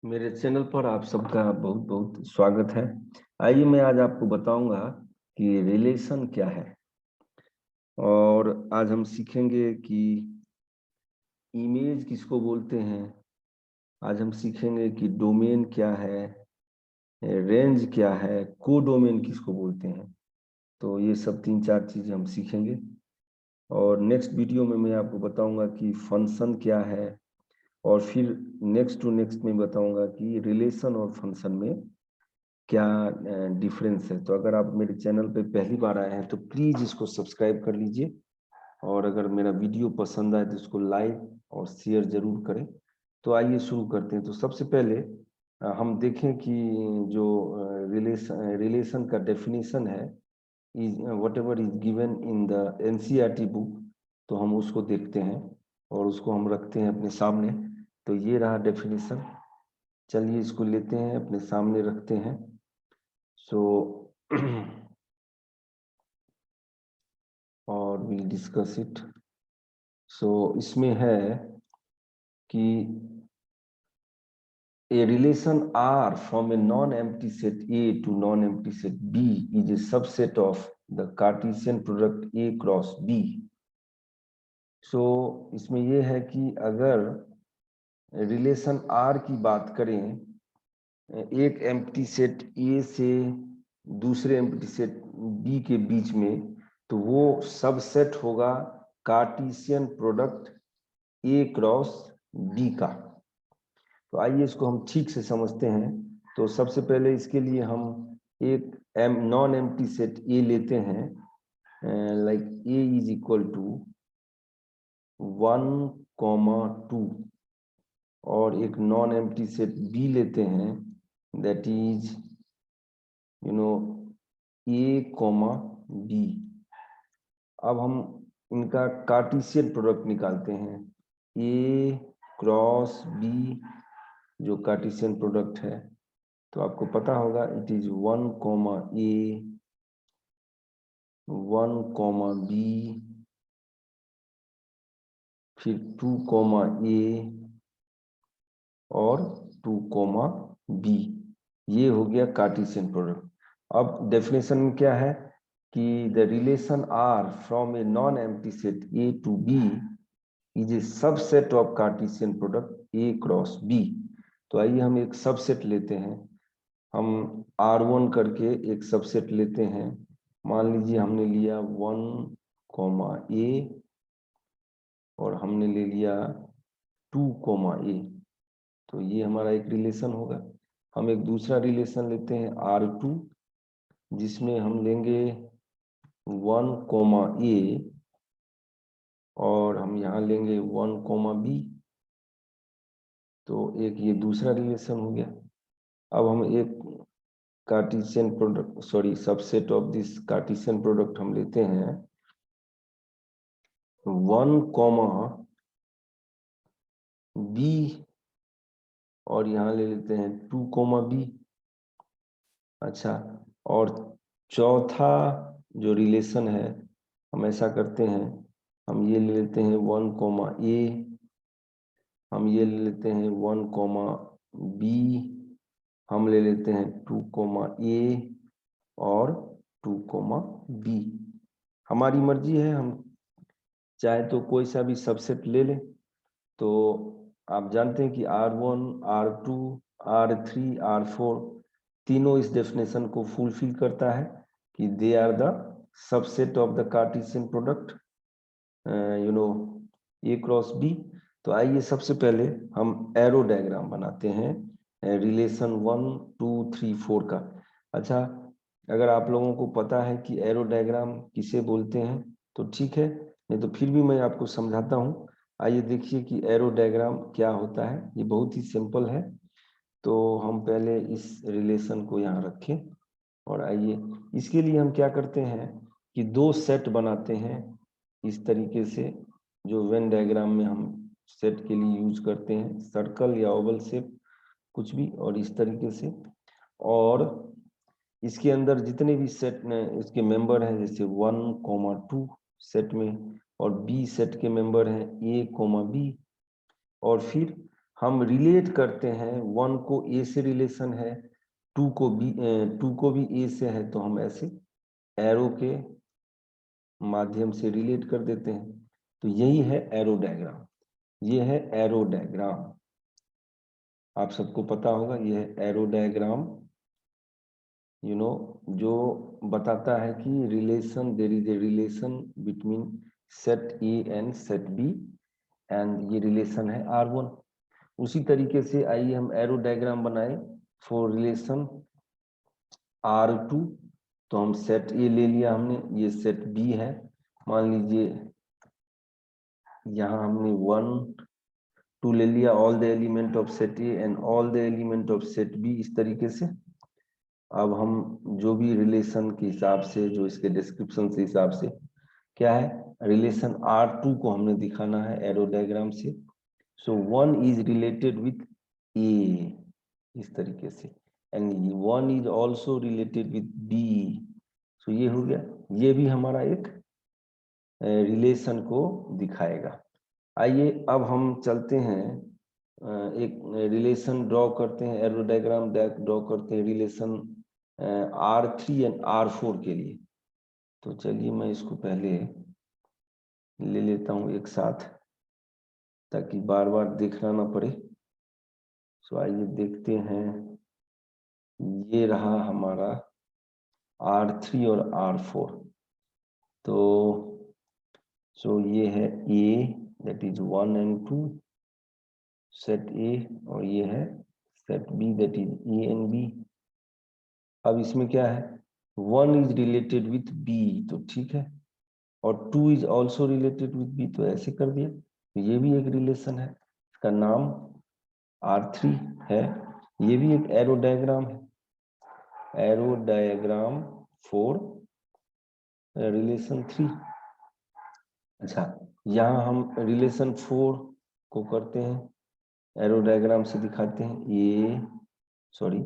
मेरे चैनल पर आप सबका बहुत बहुत स्वागत है। आइए मैं आज आपको बताऊंगा कि रिलेशन क्या है। और आज हम सीखेंगे कि इमेज किसको बोलते हैं। आज हम सीखेंगे कि डोमेन क्या है, रेंज क्या है, कोडोमेन किसको बोलते हैं। तो ये सब 3-4 चीजें हम सीखेंगे। और नेक्स्ट वीडियो में मैं आपको बताऊंगा कि फंक्शन क्या है। और फिर नेक्स्ट टू नेक्स्ट में बताऊंगा कि रिलेशन और फंक्शन में क्या डिफरेंस है। तो अगर आप मेरे चैनल पे पहली बार आए हैं तो प्लीज इसको सब्सक्राइब कर लीजिए। और अगर मेरा वीडियो पसंद आए तो इसको लाइक और शेयर जरूर करें। तो आइए शुरू करते हैं। तो सबसे पहले हम देखें कि जो रिलेशन का डेफिनेशन है, is what ever is given in the NCERT book. तो हम उसको देखते हैं और उसको हम रखते हैं अपने सामने। तो ये रहा डेफिनेशन। चलिए इसको लेते हैं, अपने सामने रखते हैं। So और we'll discuss it. So इसमें है कि a relation R from a non-empty set A to non-empty set B is a subset of the Cartesian product A cross B. So इसमें ये है कि अगर रिलेशन R की बात करें एक एम्प्टी सेट A से दूसरे एम्प्टी सेट B के बीच में, तो वो सबसेट होगा Cartesian product A cross B का। तो आइए इसको हम ठीक से समझते हैं। तो सबसे पहले इसके लिए हम एक नॉन एम्प्टी सेट A लेते हैं, like A is equal to 1,2 और एक नॉन एम्प्टी सेट B लेते हैं, दैट इज A, B। अब हम इनका कार्टेशियन प्रोडक्ट निकालते हैं। A क्रॉस B जो कार्टेशियन प्रोडक्ट है, तो आपको पता होगा इट इज 1,A 1,B फिर 2,A और 2,B। ये हो गया कार्टेशियन प्रोडक्ट। अब डेफिनेशन में क्या है कि the relation R from a non empty set A to B is a subset of Cartesian product A cross B। तो आइए हम एक सबसेट लेते हैं। हम R1 करके एक सबसेट लेते हैं। मान लीजिए हमने लिया 1,A और हमने ले लिया 2,A। तो ये हमारा एक रिलेशन होगा। हम एक दूसरा रिलेशन लेते हैं R2, जिसमें हम लेंगे 1,A और हम यहाँ लेंगे 1,B। तो एक ये दूसरा रिलेशन हो गया। अब हम एक Cartesian product subset of this Cartesian product हम लेते हैं 1,B और यहाँ ले लेते हैं 2,B। अच्छा, और चौथा जो रिलेशन है, हम ऐसा करते हैं, हम ये ले लेते हैं 1,A, हम ये ले लेते हैं 1,B, हम ले लेते हैं 2,A और 2,B। हमारी मर्जी है, हम चाहे तो कोई सा भी सबसेट ले लें। तो आप जानते हैं कि R1, R2, R3, R4 तीनों इस डेफिनेशन को फुलफिल करता है कि they are the subset of the Cartesian product A cross B। तो आइए सबसे पहले हम एरो डायग्राम बनाते हैं रिलेशन 1, 2, 3, 4 का। अच्छा, अगर आप लोगों को पता है कि एरो डायग्राम किसे बोलते हैं तो ठीक है, नहीं तो फिर भी मैं आपको समझाता हूँ। आइए देखिए कि एरो डायग्राम क्या होता है। ये बहुत ही सिंपल है। तो हम पहले इस रिलेशन को यहाँ रखें और आइए इसके लिए हम क्या करते हैं कि दो सेट बनाते हैं इस तरीके से, जो वेन डायग्राम में हम सेट के लिए यूज करते हैं, सर्कल या ओवल शेप कुछ भी, और इस तरीके से। और इसके अंदर जितने भी सेट में इसके मेंबर हैं, जैसे 1,2 सेट में, और B सेट के मेंबर हैं A, B, और फिर हम रिलेट करते हैं, 1 को ए से रिलेशन है, 2 को भी ए से है, तो हम ऐसे एरो के माध्यम से रिलेट कर देते हैं। तो यही है एरो डायग्राम, ये है एरो डायग्राम। आप सबको पता होगा ये है एरो डायग्राम, जो बताता है कि relation, there is a relation between set A and set B, and ये रिलेशन है R1। उसी तरीके से आइए हम एरो डायग्राम बनाए फॉर रिलेशन R2। तो हम सेट ए ले लिया हमने, ये सेट बी है, मान लीजिए यहाँ हमने 1 2 ले लिया, all the element of set A and all the element of set B, इस तरीके से। अब हम जो भी रिलेशन के हिसाब से, जो इसके डिस्क्रिप्शन से हिसाब से क्या है, रिलेशन R2 को हमने दिखाना है एरो डायग्राम से। So 1 is related with A, इस तरीके से, and 1 is also related with B. So ये हो गया, ये भी हमारा एक रिलेशन को दिखाएगा। आइए अब हम चलते हैं, एक रिलेशन ड्रॉ करते हैं, एरो डायग्राम ड्रॉ करते हैं रिलेशन R3 एंड R4 के लिए। तो चलिए मैं इसको पहले ले लेता हूं एक साथ, ताकि बार बार देखना ना पड़े। सो आइए देखते हैं, ये रहा हमारा R3 और R4। तो सो ये है A, that is 1 and 2 set A, और ये है set B, that is A and B। अब इसमें क्या है, 1 इज रिलेटेड विथ B, तो ठीक है, और 2 is also related with B, तो ऐसे कर दिया। तो ये भी एक रिलेशन है, इसका नाम R3 है। ये भी एक एरो डायग्राम है, एरो डायग्राम फॉर रिलेशन 3। अच्छा, यहाँ हम रिलेशन 4 को करते हैं, एरो डायग्राम से दिखाते हैं। ये सॉरी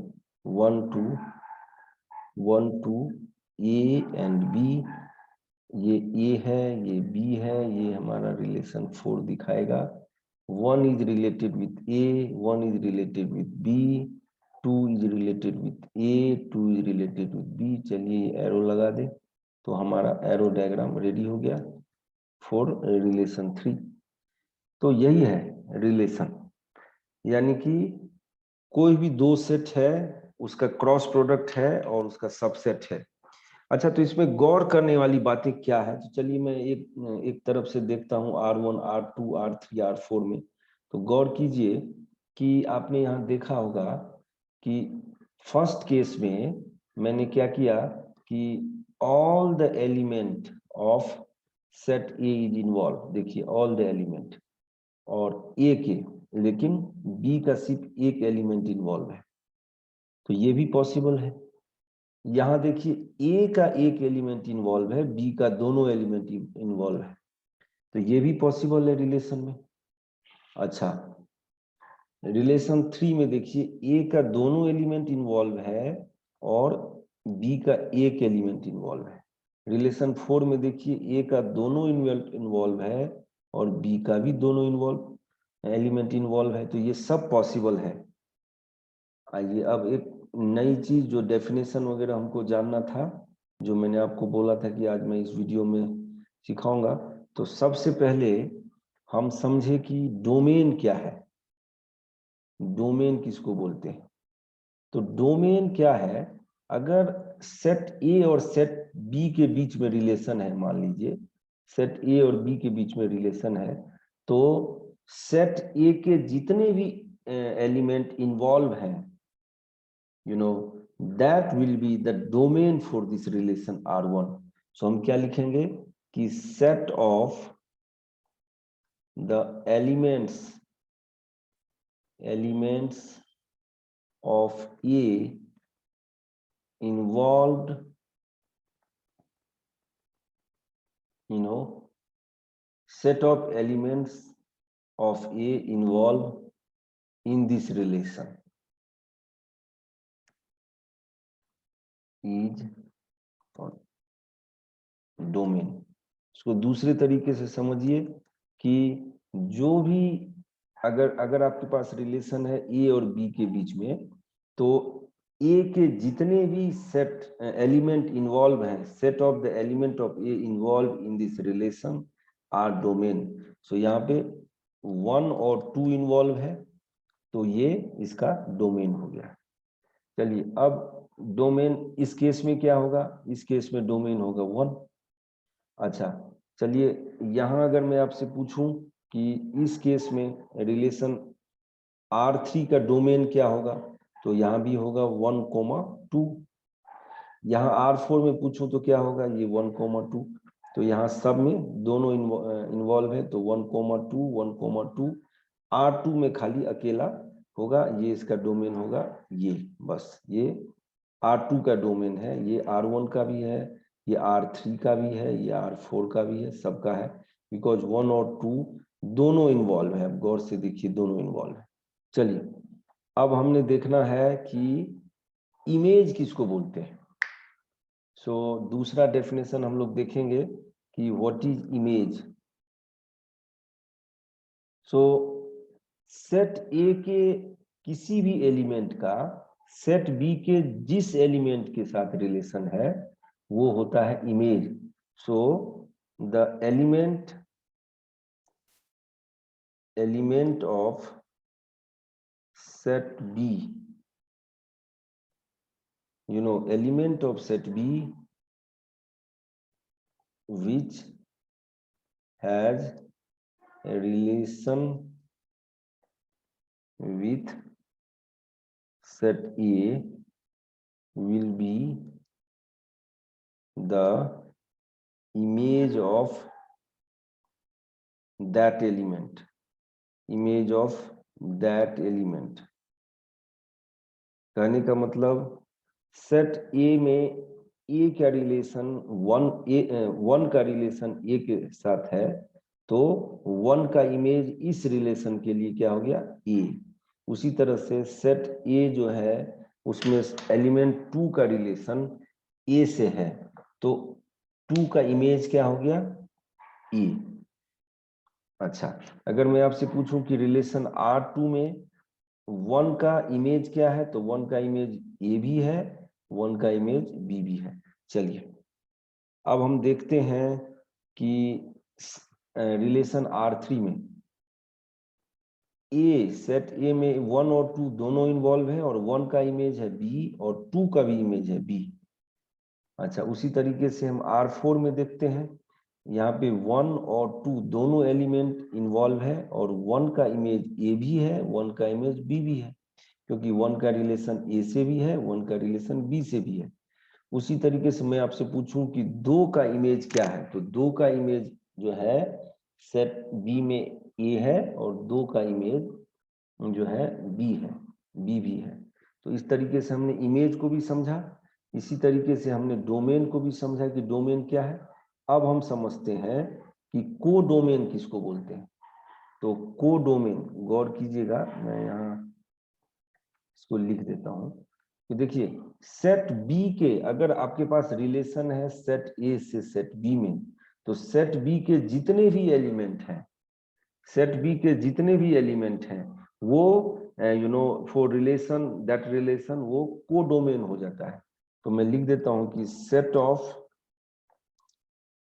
1 2 A एंड B, ये A है, ये B है, ये हमारा रिलेशन 4 दिखाएगा। 1 is related with A, 1 is related with B, 2 is related with A, 2 is related with B। चलिए एरो लगा दे, तो हमारा एरो डायग्राम रेडी हो गया फॉर रिलेशन 3। तो यही है रिलेशन, यानी कि कोई भी दो सेट है, उसका क्रॉस प्रोडक्ट है और उसका सबसेट है। अच्छा, तो इसमें गौर करने वाली बातें क्या है, तो चलिए मैं एक तरफ से देखता हूँ R1 R2 R3 R4 में। तो गौर कीजिए कि आपने यहाँ देखा होगा कि फर्स्ट केस में मैंने क्या किया कि all the element of set A is involve, देखिए ऑल द एलिमेंट, और ए के, लेकिन बी का सिर्फ एक एलिमेंट इन्वॉल्व है, तो ये भी पॉसिबल है। यहाँ देखिए ए का एक एलिमेंट इन्वॉल्व है, बी का दोनों एलिमेंट इन्वॉल्व है, तो ये भी पॉसिबल है रिलेशन में। अच्छा, रिलेशन 3 में देखिए ए का दोनों एलिमेंट इन्वॉल्व है और बी का एक एलिमेंट इन्वॉल्व है। रिलेशन 4 में देखिए ए का दोनों इन्वॉल्व है और बी का भी दोनों एलिमेंट इन्वॉल्व है, तो ये सब पॉसिबल है। आइए अब एक नई चीज, जो डेफिनेशन वगैरह हमको जानना था, जो मैंने आपको बोला था कि आज मैं इस वीडियो में सिखाऊंगा। तो सबसे पहले हम समझे कि डोमेन क्या है, डोमेन किसको बोलते हैं। तो डोमेन क्या है, अगर सेट ए और सेट बी के बीच में रिलेशन है, मान लीजिए सेट ए और बी के बीच में रिलेशन है, तो सेट ए के जितने भी एलिमेंट इन्वॉल्व हैं, that will be the domain for this relation R1। So हम क्या लिखेंगे कि set of the elements of A involved, set of elements of A involved in this relation is domain. इसको दूसरे तरीके से समझिए कि जो भी अगर आपके पास रिलेशन है ए और बी के बीच में, तो ए के जितने भी सेट एलिमेंट इन्वॉल्व हैं, set of the element of A involve in this relation are domain. So यहाँ पे 1 और 2 इन्वॉल्व है, तो ये इसका डोमेन हो गया। चलिए, अब डोमेन इस केस में क्या होगा, इस केस में डोमेन होगा 1। अच्छा, चलिए यहाँ अगर मैं आपसे पूछूं कि इस केस में रिलेशन R3 का डोमेन क्या होगा, तो यहाँ भी होगा 1,2। यहाँ R4 में पूछूं तो क्या होगा, ये 1,2। तो यहाँ सब में दोनों इन्वॉल्व है, तो 1,2 1,2। R2 में खाली अकेला होगा, ये इसका डोमेन होगा ये, बस ये R2 का डोमेन है। ये R1 का भी है, ये R3 का भी है, ये R4 का भी है, सबका है, बिकॉज 1 और 2 दोनों इन्वॉल्व है। अब गौर से देखिए, दोनों इन्वॉल्व है। चलिए, अब हमने देखना है कि इमेज किसको बोलते हैं। सो दूसरा डेफिनेशन हम लोग देखेंगे कि what is image. So set ए के किसी भी एलिमेंट का सेट बी के जिस एलिमेंट के साथ रिलेशन है वो होता है image. So the element of set B, element of set B which has a relation with set A will be the image of that element, image of that element। कहने का मतलब set ए में ए का relation 1 का relation ए के साथ है, तो 1 का इमेज इस रिलेशन के लिए क्या हो गया, ए। उसी तरह से सेट ए जो है उसमें एलिमेंट 2 का रिलेशन ए से है, तो 2 का इमेज क्या हो गया, ए। अच्छा, अगर मैं आपसे पूछूं कि रिलेशन R2 में 1 का इमेज क्या है, तो 1 का इमेज ए भी है, 1 का इमेज बी भी है। चलिए, अब हम देखते हैं कि रिलेशन R3 में ए, सेट ए में 1 और 2 दोनों इन्वॉल्व है, और 1 का इमेज है बी और 2 का भी इमेज है बी। अच्छा, उसी तरीके से हम R4 में देखते हैं, यहाँ पे 1 और 2 दोनों एलिमेंट इन्वॉल्व है, और 1 का इमेज ए भी है, 1 का इमेज बी भी है, क्योंकि 1 का रिलेशन ए से भी है, 1 का रिलेशन बी से भी है। उसी तरीके से मैं आपसे पूछूं कि 2 का इमेज क्या है, तो 2 का इमेज जो है सेट बी में ए है, और 2 का इमेज जो है बी है, बी भी है। तो इस तरीके से हमने इमेज को भी समझा, इसी तरीके से हमने डोमेन को भी समझा कि डोमेन क्या है। अब हम समझते हैं कि को डोमेन किसको बोलते हैं। तो को डोमेन, गौर कीजिएगा, मैं यहाँ इसको लिख देता हूं। तो देखिए, सेट बी के अगर आपके पास रिलेशन है सेट ए से सेट बी में, तो सेट बी के जितने भी एलिमेंट हैं, सेट बी के जितने भी एलिमेंट हैं वो फॉर रिलेशन, दैट रिलेशन वो को डोमेन हो जाता है। तो मैं लिख देता हूं कि set of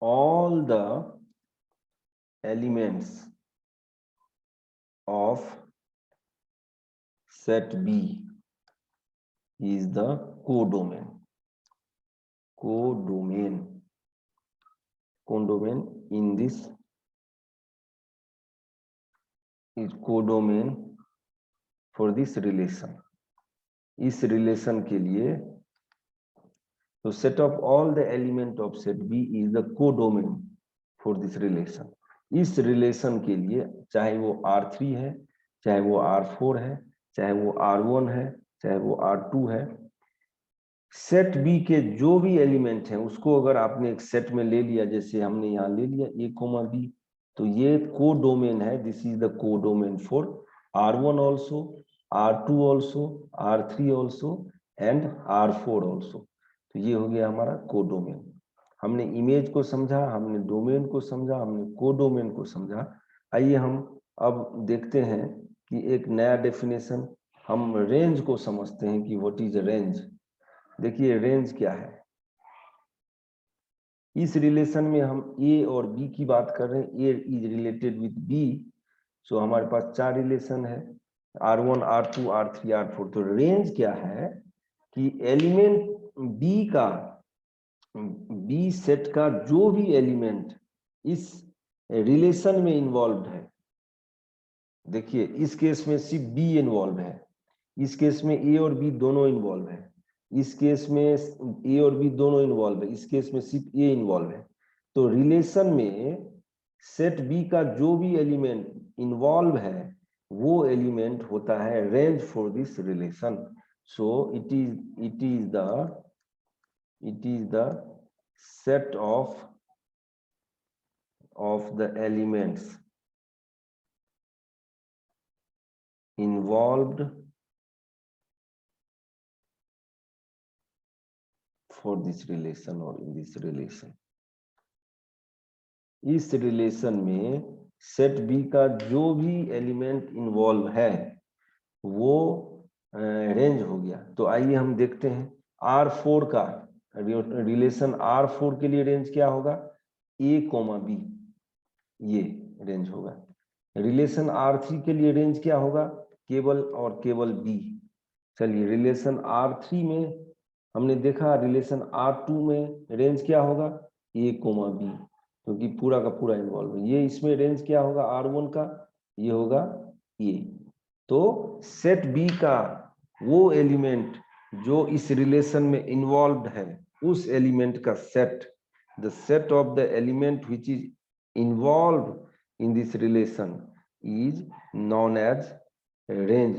all the elements of set B is the codomain, codomain in this is codomain for this relation। इस रिलेशन के लिए तो set of all the element of set B is the codomain for this relation. इस relation के लिए चाहे वो R3 है, चाहे वो R4 है, चाहे वो R1 है, चाहे वो R2 है, सेट बी के जो भी एलिमेंट हैं उसको अगर आपने एक सेट में ले लिया, जैसे हमने यहाँ ले लिया ए कोमा बी, तो ये को डोमेन है। दिस इज द को domain for R1 also, R2 also, R3 also and R4 also. तो ये हो गया हमारा को डोमेन। हमने इमेज को समझा, हमने डोमेन को समझा, हमने को डोमेन को समझा। आइए हम अब देखते हैं कि एक नया डेफिनेशन, हम रेंज को समझते हैं कि व्हाट इज रेंज। देखिए रेंज क्या है। इस रिलेशन में हम ए और बी की बात कर रहे हैं, ए इज रिलेटेड विथ बी, सो हमारे पास 4 रिलेशन है, R1 R2 R3 R4। तो रेंज क्या है कि एलिमेंट बी सेट का जो भी एलिमेंट इस रिलेशन में इन्वॉल्व है, देखिए इस केस में सिर्फ बी इन्वॉल्व है, इस केस में ए और बी दोनों इन्वॉल्व है, इस केस में ए और बी दोनों इन्वॉल्व है, इस केस में सिर्फ ए इन्वॉल्व है। तो रिलेशन में सेट बी का जो भी एलिमेंट इन्वॉल्व है वो एलिमेंट होता है range for this relation. So it is the set of the elements involved for this relation or in this relation। इस रिलेशन में सेट बी का जो भी एलिमेंट इन्वॉल्व है वो रेंज हो गया। तो आइए हम देखते हैं R4 का रिलेशन, R4 के लिए रेंज क्या होगा, A, B, ये रेंज होगा। रिलेशन R3 के लिए रेंज क्या होगा, केवल और केवल B। चलिए रिलेशन R3 में हमने देखा, रिलेशन R2 में रेंज क्या होगा, A, B, क्योंकि पूरा का पूरा इन्वॉल्व है। ये इसमें रेंज क्या होगा R1 का, ये होगा A। तो सेट B का वो एलिमेंट जो इस रिलेशन में इन्वॉल्व है, उस एलिमेंट का set, the set of the element which is involved in this relation is known as range.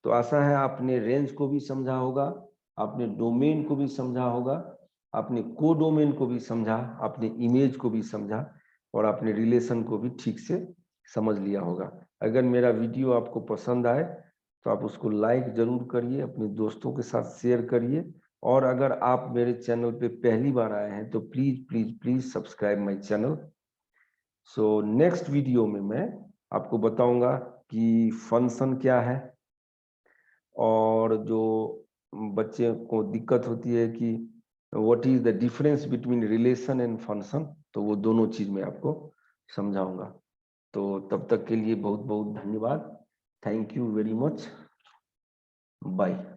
तो आशा है आपने रेंज को भी समझा होगा, आपने डोमेन को भी समझा होगा, आपने कोडोमेन को भी समझा, आपने इमेज को भी समझा, और आपने रिलेशन को भी ठीक से समझ लिया होगा। अगर मेरा वीडियो आपको पसंद आए तो आप उसको लाइक जरूर करिए, अपने दोस्तों के साथ शेयर करिए, और अगर आप मेरे चैनल पे पहली बार आए हैं तो please please please subscribe my channel. So next video में मैं आपको बताऊंगा कि फंक्शन क्या है, और जो बच्चे को दिक्कत होती है कि what is the difference between relation and function, तो वो दोनों चीज मैं आपको समझाऊंगा। तो तब तक के लिए बहुत बहुत धन्यवाद। Thank you very much. Bye.